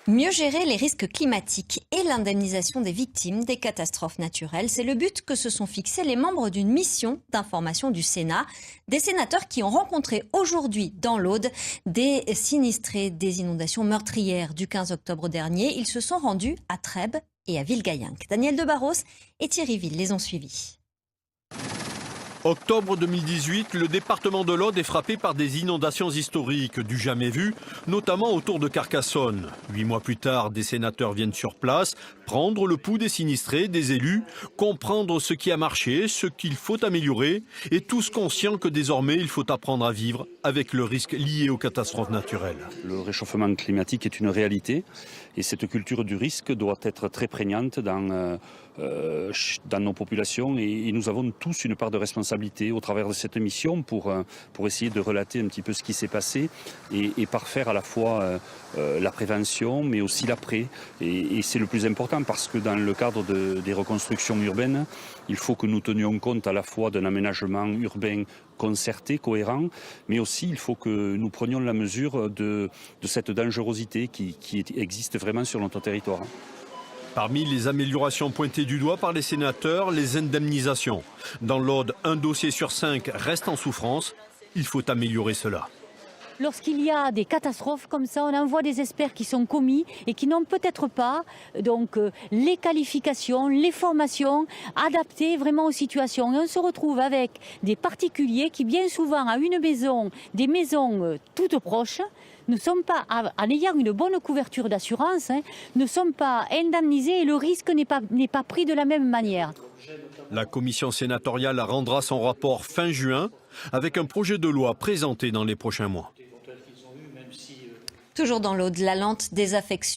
Mieux gérer les risques climatiques et l'indemnisation des victimes des catastrophes naturelles, c'est le but que se sont fixés les membres d'une mission d'information du Sénat. Des sénateurs qui ont rencontré aujourd'hui dans l'Aude des sinistrés des inondations meurtrières du 15 octobre dernier. Ils se sont rendus à Trèbes et à Villegayenc. Daniel de Barros et Thierry Ville les ont suivis. Octobre 2018, le département de l'Aude est frappé par des inondations historiques du jamais vu, notamment autour de Carcassonne. 8 mois plus tard, des sénateurs viennent sur place, prendre le pouls des sinistrés, des élus, comprendre ce qui a marché, ce qu'il faut améliorer, et tous conscients que désormais il faut apprendre à vivre avec le risque lié aux catastrophes naturelles. Le réchauffement climatique est une réalité et cette culture du risque doit être très prégnante dans nos populations et nous avons tous une part de responsabilité au travers de cette mission pour essayer de relater un petit peu ce qui s'est passé et parfaire à la fois la prévention mais aussi l'après. Et c'est le plus important parce que dans le cadre des reconstructions urbaines, il faut que nous tenions compte à la fois d'un aménagement urbain concerté, cohérent, mais aussi il faut que nous prenions la mesure de cette dangerosité qui existe vraiment sur notre territoire. Parmi les améliorations pointées du doigt par les sénateurs, les indemnisations. Dans l'Aude, 1 dossier sur 5 reste en souffrance. Il faut améliorer cela. Lorsqu'il y a des catastrophes comme ça, on envoie des experts qui sont commis et qui n'ont peut-être pas les qualifications, les formations adaptées vraiment aux situations. Et on se retrouve avec des particuliers qui bien souvent à une maison, des maisons toutes proches, ne sommes pas, en ayant une bonne couverture d'assurance, ne sommes pas indemnisés et le risque n'est pas pris de la même manière. La commission sénatoriale rendra son rapport fin juin avec un projet de loi présenté dans les prochains mois. Toujours dans l'Aude, la lente désaffection